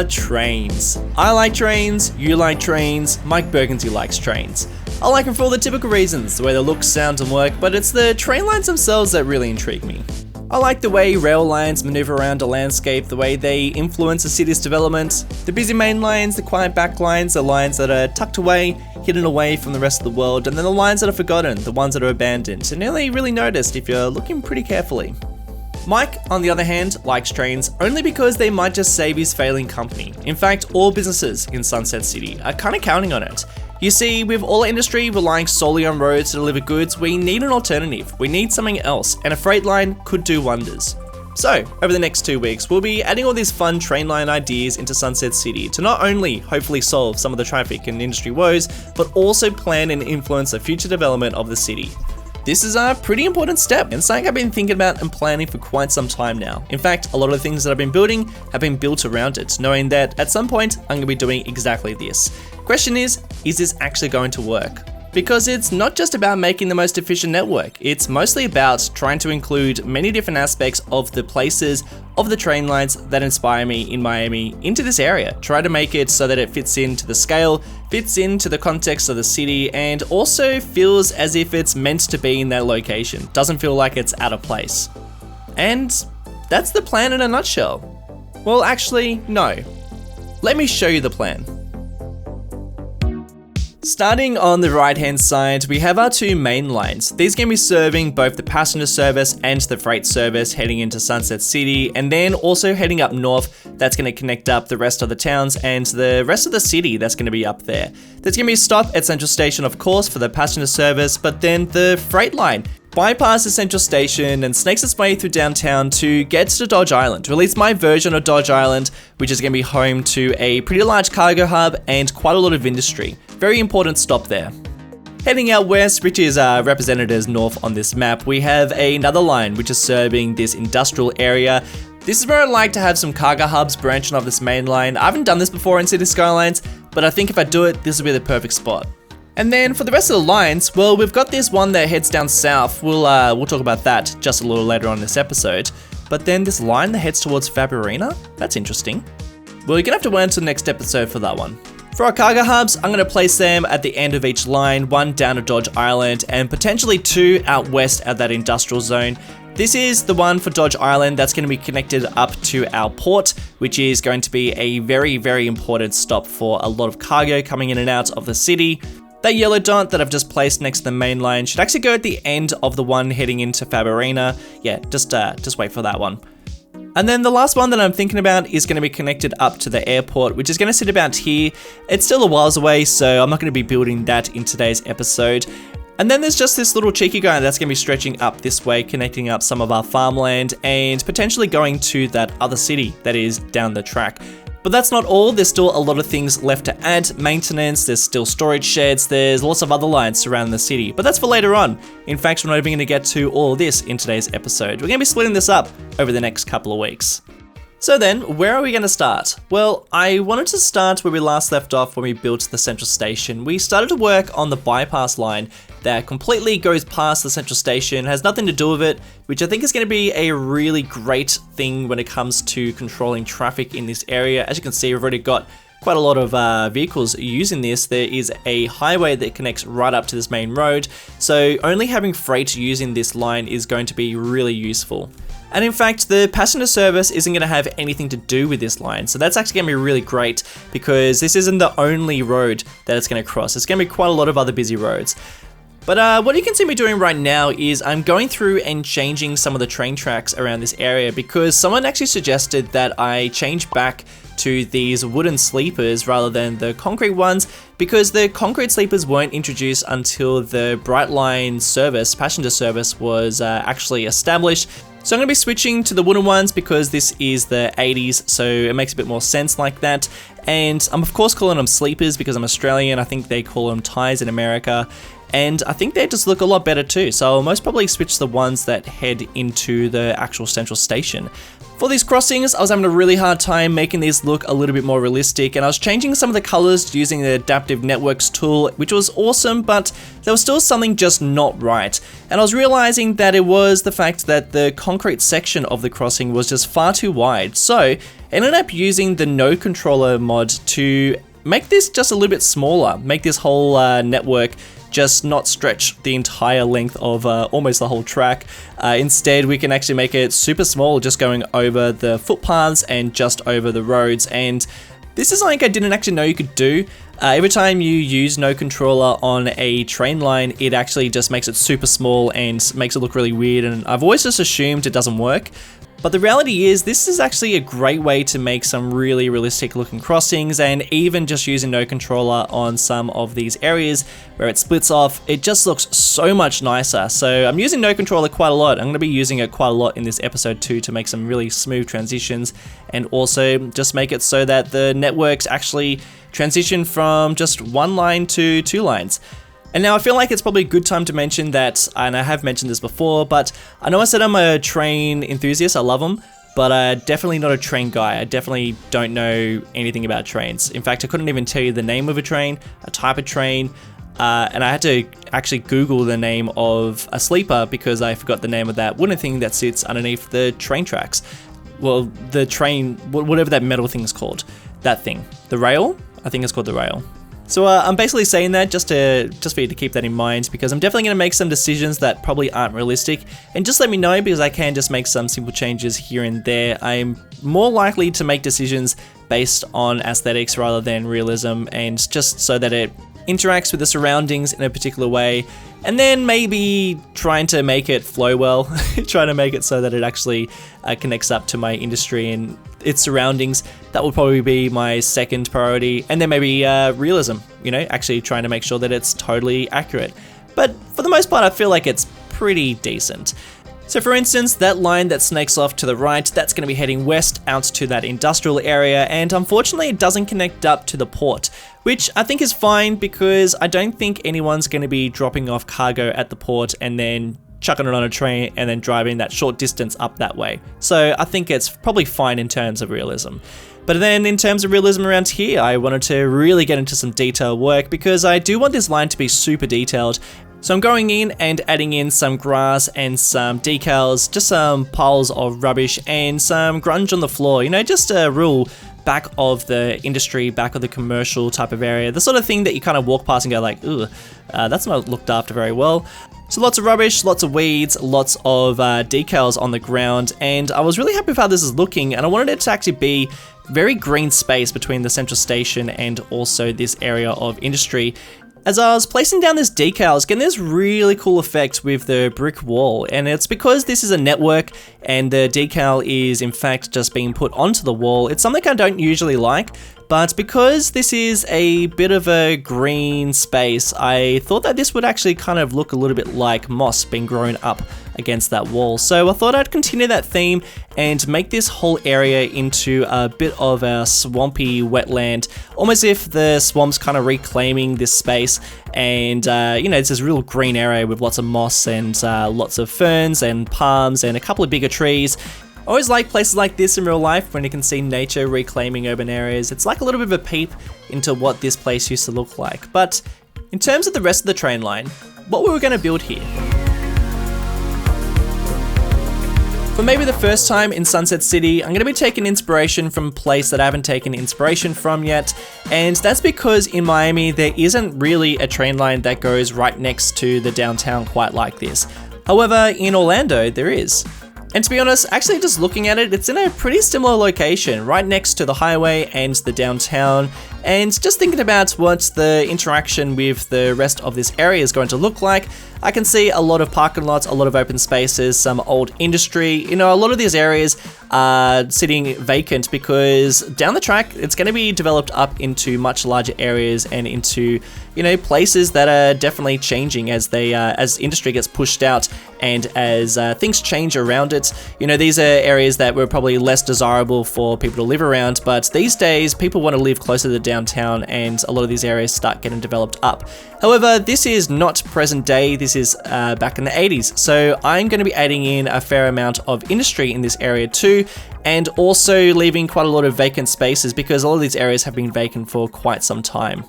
Trains. I like trains, you like trains, Mike Burgundy likes trains. I like them for all the typical reasons, the way they look, sound and work, but it's the train lines themselves that really intrigue me. I like the way rail lines maneuver around a landscape, the way they influence a city's development, the busy main lines, the quiet back lines, the lines that are tucked away, hidden away from the rest of the world, and then the lines that are forgotten, the ones that are abandoned, and only really noticed if you're looking pretty carefully. Mike, on the other hand, likes trains only because they might just save his failing company. In fact, all businesses in Sunset City are kind of counting on it. You see, with all our industry relying solely on roads to deliver goods, we need an alternative. We need something else, and a freight line could do wonders. So, over the next 2 weeks, we'll be adding all these fun train line ideas into Sunset City to not only hopefully solve some of the traffic and industry woes, but also plan and influence the future development of the city. This is a pretty important step and something I've been thinking about and planning for quite some time now. In fact, a lot of the things that I've been building have been built around it, knowing that at some point I'm going to be doing exactly this. Question is this actually going to work? Because it's not just about making the most efficient network, it's mostly about trying to include many different aspects of the places of the train lines that inspire me in Miami into this area. Try to make it so that it fits into the scale, fits into the context of the city, and also feels as if it's meant to be in that location. Doesn't feel like it's out of place. And that's the plan in a nutshell. Well, actually, no. Let me show you the plan. Starting on the right hand side, we have our two main lines. These are going to be serving both the passenger service and the freight service heading into Sunset City, and then also heading up north, that's going to connect up the rest of the towns and the rest of the city that's going to be up there. There's going to be a stop at Central Station, of course, for the passenger service, but then the freight line bypasses Central Station and snakes its way through downtown to get to Dodge Island, or at least my version of Dodge Island, which is going to be home to a pretty large cargo hub and quite a lot of industry. Very important stop there. Heading out west, which is represented as north on this map, we have another line which is serving this industrial area. This is where I'd like to have some cargo hubs branching off this main line. I haven't done this before in City Skylines, but I think if I do it, this will be the perfect spot. And then for the rest of the lines, well, we've got this one that heads down south. We'll talk about that just a little later on in this episode. But then this line that heads towards Fab Arena? That's interesting. Well, you're gonna have to wait until the next episode for that one. For our cargo hubs, I'm gonna place them at the end of each line, one down at Dodge Island and potentially two out west at that industrial zone. This is the one for Dodge Island that's going to be connected up to our port, which is going to be a very, very important stop for a lot of cargo coming in and out of the city. That yellow dot that I've just placed next to the main line should actually go at the end of the one heading into Fab Arena. Yeah, just wait for that one. And then the last one that I'm thinking about is going to be connected up to the airport, which is going to sit about here. It's still a whiles away, so I'm not going to be building that in today's episode. And then there's just this little cheeky guy that's going to be stretching up this way, connecting up some of our farmland and potentially going to that other city that is down the track. But that's not all, there's still a lot of things left to add, maintenance, there's still storage sheds, there's lots of other lines surrounding the city, but that's for later on. In fact, we're not even going to get to all of this in today's episode. We're going to be splitting this up over the next couple of weeks. So then, where are we going to start? Well, I wanted to start where we last left off when we built the Central Station. We started to work on the bypass line that completely goes past the Central Station, has nothing to do with it, which I think is going to be a really great thing when it comes to controlling traffic in this area. As you can see, we've already got quite a lot of vehicles using this. There is a highway that connects right up to this main road, so only having freight using this line is going to be really useful. And in fact, the passenger service isn't going to have anything to do with this line, so that's actually going to be really great because this isn't the only road that it's going to cross. It's going to be quite a lot of other busy roads. But what you can see me doing right now is I'm going through and changing some of the train tracks around this area because someone actually suggested that I change back to these wooden sleepers rather than the concrete ones because the concrete sleepers weren't introduced until the Brightline service, passenger service, was actually established. So I'm going to be switching to the wooden ones because this is the 80s, so it makes a bit more sense like that. And I'm of course calling them sleepers because I'm Australian. I think they call them ties in America. and I think they just look a lot better too, so I'll most probably switch the ones that head into the actual central station. For these crossings, I was having a really hard time making these look a little bit more realistic, and I was changing some of the colors using the Adaptive Networks tool, which was awesome, but there was still something just not right. And I was realizing that it was the fact that the concrete section of the crossing was just far too wide. So I ended up using the Node Controller mod to make this just a little bit smaller, make this whole network just not stretch the entire length of almost the whole track. Instead, we can actually make it super small, just going over the footpaths and just over the roads. And this is something I didn't actually know you could do. Every time you use Node Controller on a train line, it actually just makes it super small and makes it look really weird. And I've always just assumed it doesn't work. But the reality is, this is actually a great way to make some really realistic looking crossings, and even just using Node Controller on some of these areas where it splits off, it just looks so much nicer. So I'm using Node Controller quite a lot. I'm going to be using it quite a lot in this episode too to make some really smooth transitions, and also just make it so that the networks actually transition from just one line to two lines. And now I feel like it's probably a good time to mention that, and I have mentioned this before, but I know I said I'm a train enthusiast, I love them, but definitely not a train guy. I definitely don't know anything about trains. In fact, I couldn't even tell you the name of a train, a type of train, and I had to actually Google the name of a sleeper because I forgot the name of that wooden thing that sits underneath the train tracks. Well, the train, whatever that metal thing is called, that thing. The rail? I think it's called the rail. So I'm basically saying that just for you to keep that in mind, because I'm definitely going to make some decisions that probably aren't realistic, and just let me know, because I can just make some simple changes here and there. I'm more likely to make decisions based on aesthetics rather than realism, and just so that it interacts with the surroundings in a particular way, and then maybe trying to make it flow well, trying to make it so that it actually connects up to my industry and its surroundings. That will probably be my second priority, and then maybe realism, actually trying to make sure that it's totally accurate. But for the most part, I feel like it's pretty decent. So for instance, that line that snakes off to the right, that's going to be heading west out to that industrial area, and unfortunately it doesn't connect up to the port, which I think is fine because I don't think anyone's going to be dropping off cargo at the port and then chucking it on a train and then driving that short distance up that way. So I think it's probably fine in terms of realism. But then in terms of realism around here, I wanted to really get into some detail work because I do want this line to be super detailed. So I'm going in and adding in some grass and some decals, just some piles of rubbish and some grunge on the floor, just a real back of the industry, back of the commercial type of area, the sort of thing that you kind of walk past and go like, ooh, that's not looked after very well. So lots of rubbish, lots of weeds, lots of decals on the ground, and I was really happy with how this is looking, and I wanted it to actually be very green space between the central station and also this area of industry. As I was placing down this decal, I was getting this really cool effect with the brick wall, and it's because this is a network and the decal is in fact just being put onto the wall. It's something I don't usually like, but because this is a bit of a green space, I thought that this would actually kind of look a little bit like moss being grown up against that wall. So I thought I'd continue that theme and make this whole area into a bit of a swampy wetland, almost if the swamp's kind of reclaiming this space, and it's this real green area with lots of moss and lots of ferns and palms and a couple of bigger trees. I always like places like this in real life when you can see nature reclaiming urban areas. It's like a little bit of a peep into what this place used to look like. But in terms of the rest of the train line, what were we going to build here? For maybe the first time in Sunset City, I'm going to be taking inspiration from a place that I haven't taken inspiration from yet, and that's because in Miami there isn't really a train line that goes right next to the downtown quite like this. However, in Orlando there is. And to be honest, actually just looking at it, it's in a pretty similar location, right next to the highway and the downtown. And just thinking about what the interaction with the rest of this area is going to look like, I can see a lot of parking lots, a lot of open spaces, some old industry. A lot of these areas sitting vacant, because down the track it's going to be developed up into much larger areas and into, you know, places that are definitely changing as as industry gets pushed out and as things change around it. You know, these are areas that were probably less desirable for people to live around, but these days people want to live closer to downtown, and a lot of these areas start getting developed up. However, this is not present day, this is back in the 80s, so I'm going to be adding in a fair amount of industry in this area too, and also leaving quite a lot of vacant spaces because a lot of these areas have been vacant for quite some time.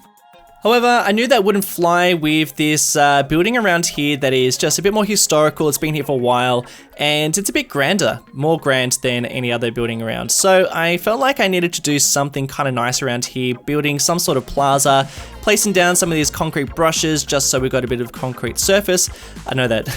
However, I knew that wouldn't fly with this building around here that is just a bit more historical. It's been here for a while, and it's a bit grander, more grand than any other building around. So I felt like I needed to do something kind of nice around here, building some sort of plaza, placing down some of these concrete brushes just so we got a bit of concrete surface. I know that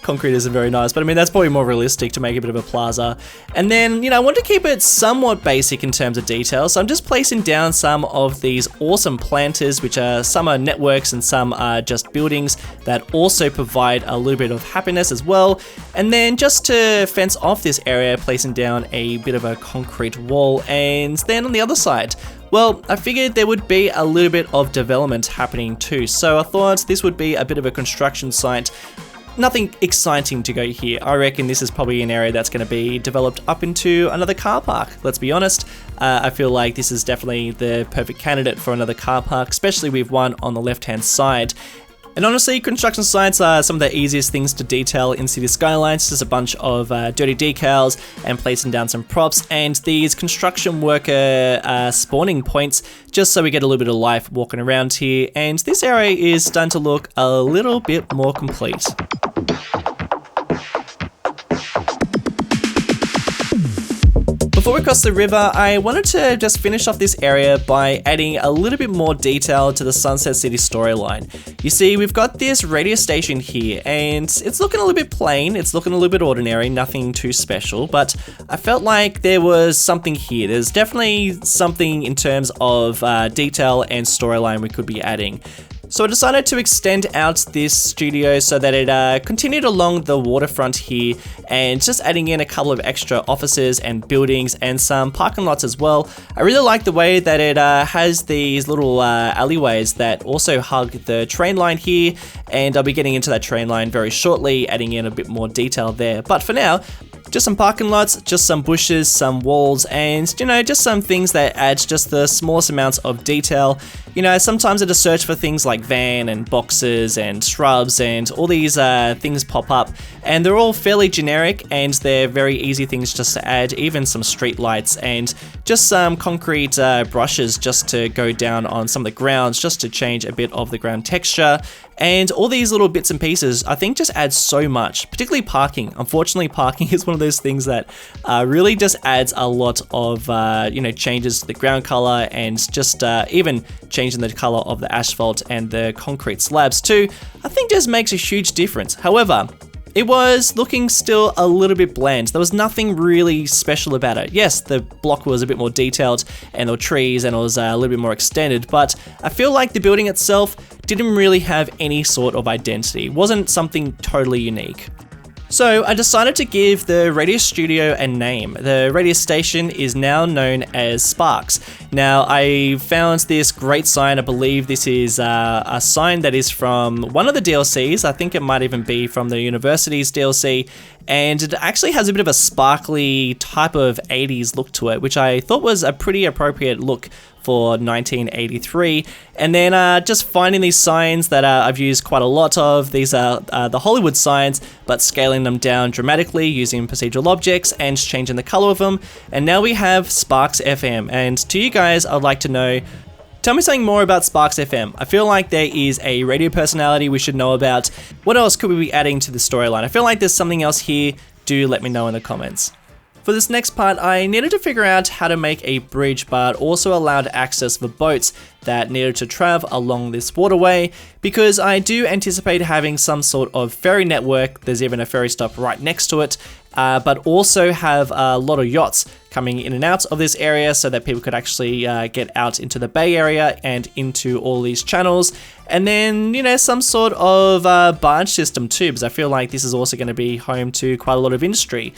concrete isn't very nice, but I mean, that's probably more realistic to make a bit of a plaza. And then, you know, I want to keep it somewhat basic in terms of detail, so I'm just placing down some of these awesome planters, which are, some are networks and some are just buildings that also provide a little bit of happiness as well. And then just to fence off this area, placing down a bit of a concrete wall. And then on the other side, well, I figured there would be a little bit of development happening too, so I thought this would be a bit of a construction site. Nothing exciting to go here. I reckon this is probably an area that's going to be developed up into another car park. Let's be honest. I feel like this is definitely the perfect candidate for another car park, especially with one on the left-hand side. And honestly, construction sites are some of the easiest things to detail in City Skylines. Just a bunch of dirty decals and placing down some props and these construction worker spawning points, just so we get a little bit of life walking around here. And this area is starting to look a little bit more complete. Before we cross the river, I wanted to just finish off this area by adding a little bit more detail to the Sunset City storyline. You see, we've got this radio station here, and it's looking a little bit plain, it's looking a little bit ordinary, nothing too special, but I felt like there was something here. There's definitely something in terms of detail and storyline we could be adding. So I decided to extend out this studio so that it continued along the waterfront here, and just adding in a couple of extra offices and buildings and some parking lots as well. I really like the way that it has these little alleyways that also hug the train line here, and I'll be getting into that train line very shortly, adding in a bit more detail there. But for now, just some parking lots, just some bushes, some walls, and, you know, just some things that add just the smallest amounts of detail. You know, sometimes I just search for things like van and boxes and shrubs, and all these things pop up, and they're all fairly generic, and they're very easy things just to add, even some street lights and just some concrete brushes just to go down on some of the grounds, just to change a bit of the ground texture. And all these little bits and pieces, I think, just add so much, particularly parking. Unfortunately, parking is one of those things that really just adds a lot of, you know, changes to the ground color, and just even changing the color of the asphalt and the concrete slabs too, I think just makes a huge difference. However, it was looking still a little bit bland. There was nothing really special about it. Yes, the block was a bit more detailed, and there were trees, and it was a little bit more extended, but I feel like the building itself didn't really have any sort of identity. It wasn't something totally unique. So I decided to give the radio studio a name. The radio station is now known as Sparks. Now, I found this great sign. I believe this is a sign that is from one of the DLCs. I think it might even be from the university's DLC. And it actually has a bit of a sparkly type of 80s look to it, which I thought was a pretty appropriate look for 1983. And then just finding these signs that I've used quite a lot of. These are the Hollywood signs, but scaling them down dramatically using procedural objects and changing the color of them. And now we have Sparks FM. And to you guys, I'd like to know, tell me something more about Sparks FM. I feel like there is a radio personality we should know about. What else could we be adding to the storyline? I feel like there's something else here. Do let me know in the comments. For this next part, I needed to figure out how to make a bridge, but also allowed access for boats that needed to travel along this waterway, because I do anticipate having some sort of ferry network. There's even a ferry stop right next to it, but also have a lot of yachts coming in and out of this area so that people could actually get out into the Bay Area and into all these channels. And then, you know, some sort of barge system too, because I feel like this is also going to be home to quite a lot of industry.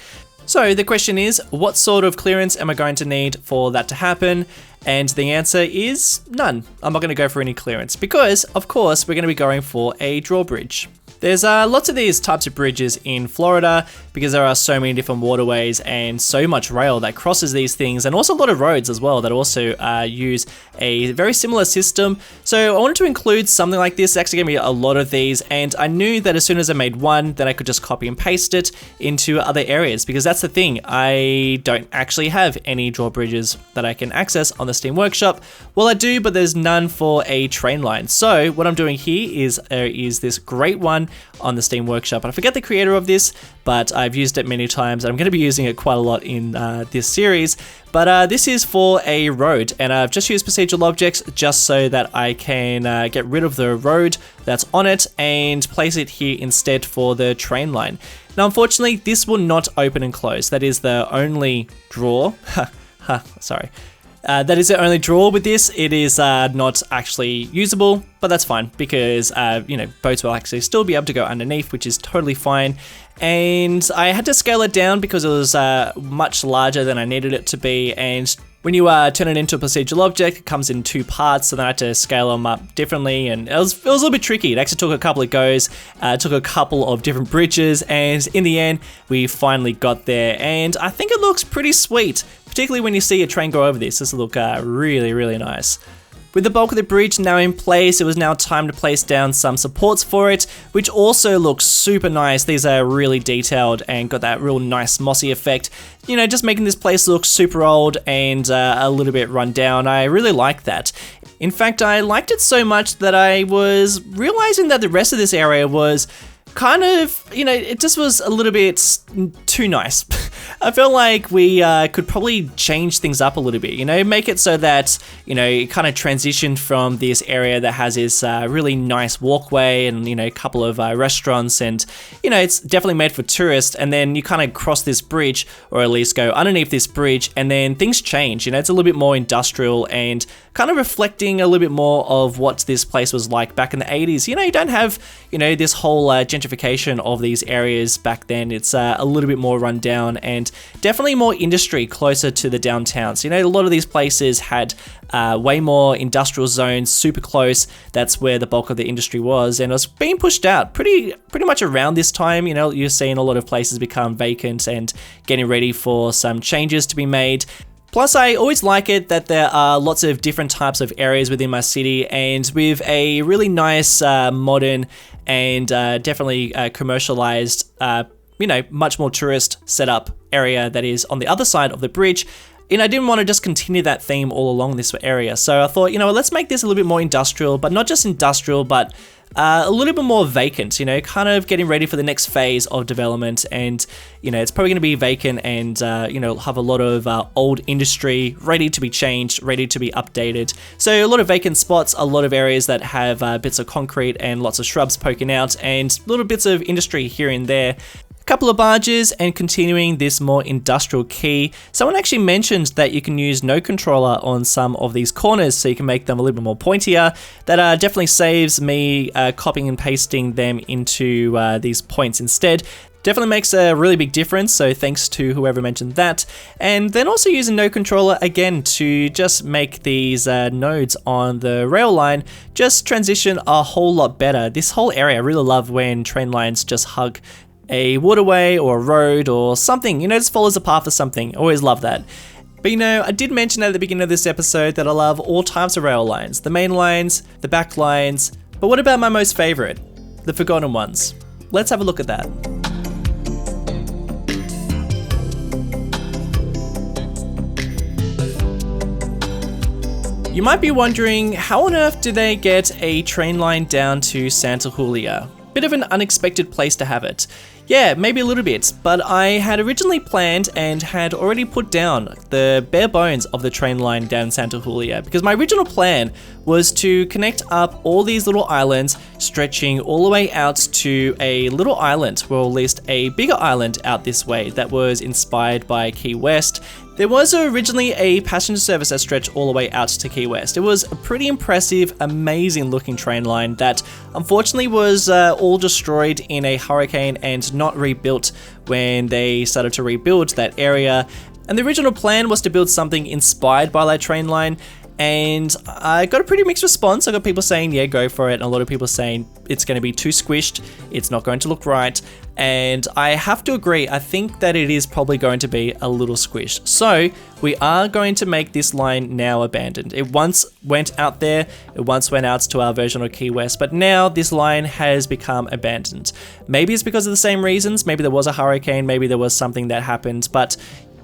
So the question is, what sort of clearance am I going to need for that to happen? And the answer is none. I'm not going to go for any clearance because, of course, we're going to be going for a drawbridge. There's lots of these types of bridges in Florida because there are so many different waterways and so much rail that crosses these things, and also a lot of roads as well that also use a very similar system. So I wanted to include something like this. It's actually gave me a lot of these, and I knew that as soon as I made one, then I could just copy and paste it into other areas, because that's the thing. I don't actually have any drawbridges that I can access on the Steam Workshop. Well, I do, but there's none for a train line. So what I'm doing here is there is this great one on the Steam Workshop, and I forget the creator of this, but I've used it many times and I'm going to be using it quite a lot in this series. But this is for a road, and I've just used procedural objects just so that I can get rid of the road that's on it and place it here instead for the train line. Now, unfortunately, this will not open and close. That is the only draw. Sorry. That is the only draw with this. It is not actually usable, but that's fine because, boats will actually still be able to go underneath, which is totally fine. And I had to scale it down because it was much larger than I needed it to be. And when you turn it into a procedural object, it comes in 2 parts, so then I had to scale them up differently, and it was a little bit tricky. It actually took a couple of goes, took a couple of different bridges, and in the end, we finally got there. And I think it looks pretty sweet, particularly when you see a train go over this. This will look really, really nice. With the bulk of the bridge now in place, it was now time to place down some supports for it, which also looks super nice. These are really detailed and got that real nice mossy effect. You know, just making this place look super old and a little bit run down. I really like that. In fact, I liked it so much that I was realizing that the rest of this area was kind of, it just was a little bit too nice. I feel like we could probably change things up a little bit, make it so that, it kind of transitioned from this area that has this really nice walkway and, a couple of restaurants and, it's definitely made for tourists, and then you kind of cross this bridge, or at least go underneath this bridge, and then things change, it's a little bit more industrial and kind of reflecting a little bit more of what this place was like back in the 80s. You don't have, this whole gentrification of these areas back then. It's a little bit more run down and definitely more industry closer to the downtowns. A lot of these places had way more industrial zones super close. That's where the bulk of the industry was, and it was being pushed out pretty much around this time. You're seeing a lot of places become vacant and getting ready for some changes to be made. Plus, I always like it that there are lots of different types of areas within my city, and with a really nice, modern, and definitely commercialized, much more tourist setup area that is on the other side of the bridge. And I didn't want to just continue that theme all along this area. So I thought, let's make this a little bit more industrial, but not just industrial, but a little bit more vacant, kind of getting ready for the next phase of development. And, it's probably going to be vacant and, have a lot of old industry ready to be changed, ready to be updated. So a lot of vacant spots, a lot of areas that have bits of concrete and lots of shrubs poking out, and little bits of industry here and there. Couple of barges, and continuing this more industrial key. Someone actually mentioned that you can use no controller on some of these corners, so you can make them a little bit more pointier. That definitely saves me copying and pasting them into these points instead. Definitely makes a really big difference, so thanks to whoever mentioned that. And then also using no controller again to just make these nodes on the rail line just transition a whole lot better. This whole area, I really love when train lines just hug a waterway or a road or something, just follows a path or something. Always love that. But I did mention at the beginning of this episode that I love all types of rail lines, the main lines, the back lines, but what about my most favorite, the forgotten ones? Let's have a look at that. You might be wondering, how on earth do they get a train line down to Santa Julia? Bit of an unexpected place to have it. Yeah, maybe a little bit, but I had originally planned and had already put down the bare bones of the train line down Santa Julia, because my original plan was to connect up all these little islands, stretching all the way out to a little island, or at least a bigger island out this way that was inspired by Key West. There was originally a passenger service that stretched all the way out to Key West. It was a pretty impressive, amazing looking train line that unfortunately was all destroyed in a hurricane and not rebuilt when they started to rebuild that area. And the original plan was to build something inspired by that train line, and I got a pretty mixed response. I got people saying, yeah, go for it, and a lot of people saying it's going to be too squished, it's not going to look right, and I have to agree, I think that it is probably going to be a little squished. So we are going to make this line now abandoned. It once went out there, it once went out to our version of Key West, but now this line has become abandoned. Maybe it's because of the same reasons, maybe there was a hurricane, maybe there was something that happened, but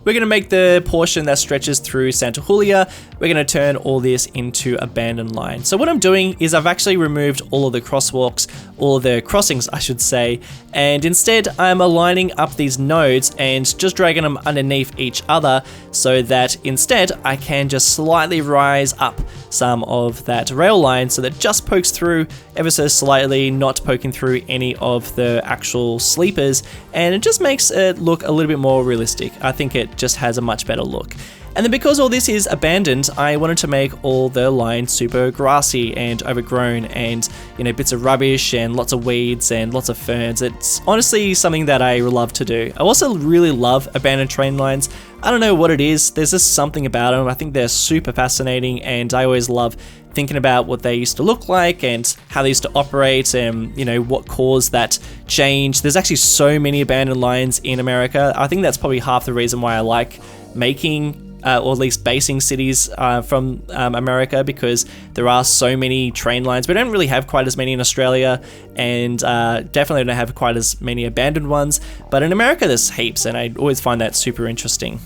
we're going to make the portion that stretches through Santa Julia, we're going to turn all this into abandoned line. So what I'm doing is I've actually removed all of the crosswalks, all of the crossings I should say, and instead I'm aligning up these nodes and just dragging them underneath each other so that instead I can just slightly rise up some of that rail line so that just pokes through ever so slightly, not poking through any of the actual sleepers, and it just makes it look a little bit more realistic. I think it just has a much better look. And then because all this is abandoned, I wanted to make all the lines super grassy and overgrown and, you know, bits of rubbish and lots of weeds and lots of ferns. It's honestly something that I love to do. I also really love abandoned train lines. I don't know what it is, there's just something about them. I think they're super fascinating, and I always love thinking about what they used to look like and how they used to operate and, you know, what caused that change. There's actually so many abandoned lines in America. I think that's probably half the reason why I like making or at least basing cities from America, because there are so many train lines. We don't really have quite as many in Australia, and definitely don't have quite as many abandoned ones, but in America there's heaps, and I always find that super interesting.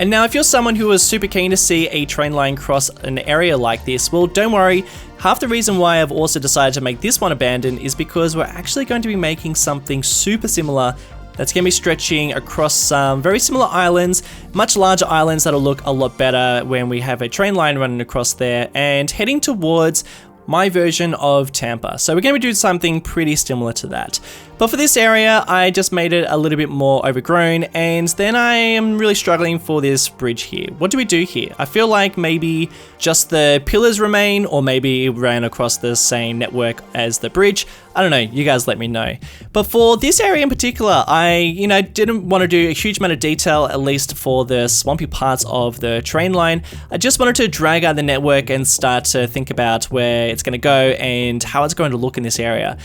And now if you're someone who is super keen to see a train line cross an area like this, well, don't worry. Half the reason why I've also decided to make this one abandoned is because we're actually going to be making something super similar that's going to be stretching across some very similar islands, much larger islands that'll look a lot better when we have a train line running across there, and heading towards my version of Tampa. So we're going to be doing something pretty similar to that. But for this area, I just made it a little bit more overgrown, and then I am really struggling for this bridge here. What do we do here? I feel like maybe just the pillars remain, or maybe it ran across the same network as the bridge. I don't know, you guys let me know. But for this area in particular, I didn't want to do a huge amount of detail, at least for the swampy parts of the train line. I just wanted to drag out the network and start to think about where it's going to go and how it's going to look in this area.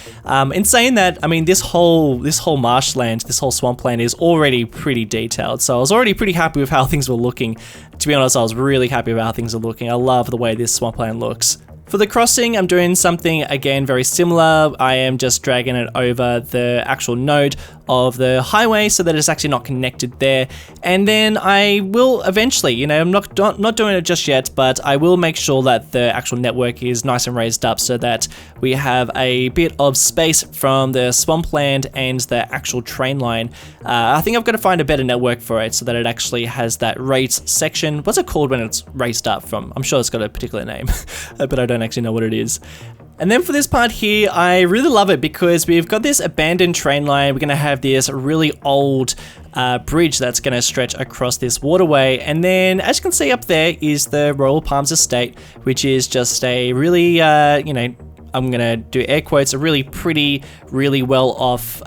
In saying that, I mean, this whole marshland, this whole swampland is already pretty detailed, so I was already pretty happy with how things were looking. To be honest, I was really happy with how things are looking. I love the way this swampland looks. For the crossing, I'm doing something again very similar. I am just dragging it over the actual node of the highway so that it's actually not connected there. And then I will eventually, I'm not doing it just yet, but I will make sure that the actual network is nice and raised up so that we have a bit of space from the swampland and the actual train line. I think I've got to find a better network for it so that it actually has that raised section. What's it called when it's raised up from? I'm sure it's got a particular name, but I don't actually know what it is. And then for this part here, I really love it because we've got this abandoned train line. We're going to have this really old bridge that's going to stretch across this waterway. And then as you can see up there is the Royal Palms Estate, which is just a really, I'm going to do air quotes, a really pretty, really well off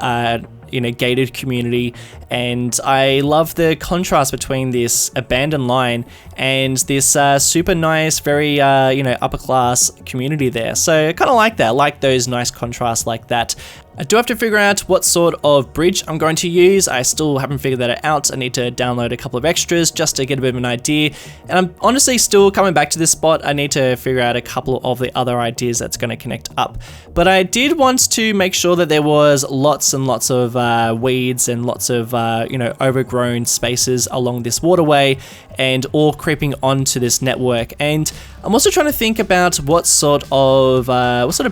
gated community. And I love the contrast between this abandoned line and this super nice, very upper class community there. So I kind of like that. I like those nice contrasts like that. I do have to figure out what sort of bridge I'm going to use. I still haven't figured that out. I need to download a couple of extras just to get a bit of an idea. And I'm honestly still coming back to this spot. I need to figure out a couple of the other ideas that's going to connect up. But I did want to make sure that there was lots and lots of weeds and lots of overgrown spaces along this waterway and all creeping onto this network. And I'm also trying to think about what sort of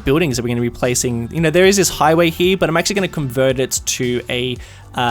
buildings are we going to be placing. There is this highway here, but I'm actually going to convert it to a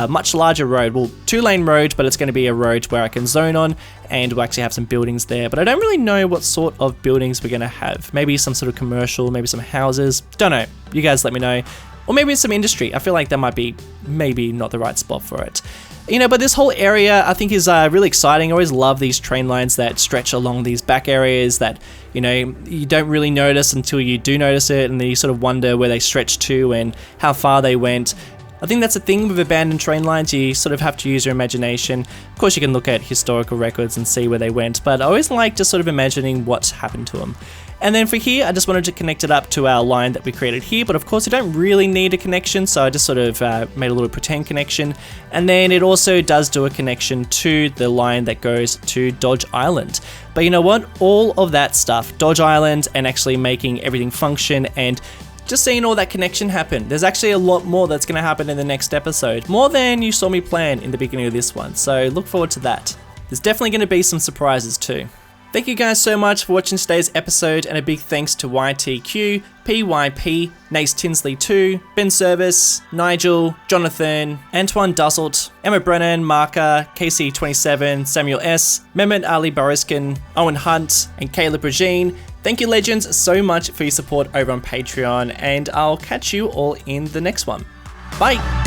much larger road. Well, 2-lane road, but it's going to be a road where I can zone on, and we'll actually have some buildings there. But I don't really know what sort of buildings we're going to have. Maybe some sort of commercial, maybe some houses. Don't know. You guys let me know. Or maybe some industry. I feel like that might be maybe not the right spot for it. But this whole area I think is really exciting. I always love these train lines that stretch along these back areas that, you don't really notice until you do notice it, and then you sort of wonder where they stretch to and how far they went. I think that's the thing with abandoned train lines, you sort of have to use your imagination. Of course you can look at historical records and see where they went, but I always like just sort of imagining what's happened to them. And then for here, I just wanted to connect it up to our line that we created here, but of course you don't really need a connection, so I just sort of made a little pretend connection. And then it also does do a connection to the line that goes to Dodge Island. But you know what? All of that stuff, Dodge Island and actually making everything function and just seeing all that connection happen. There's actually a lot more that's going to happen in the next episode, more than you saw me plan in the beginning of this one, so look forward to that. There's definitely going to be some surprises too. Thank you guys so much for watching today's episode, and a big thanks to YTQ, PYP, Nace Tinsley 2, Ben Service, Nigel, Jonathan, Antoine Dusselt, Emma Brennan, Marker, KC27, Samuel S, Mehmet Ali Boriskin, Owen Hunt, and Caleb Regine. Thank you, legends, so much for your support over on Patreon, and I'll catch you all in the next one. Bye!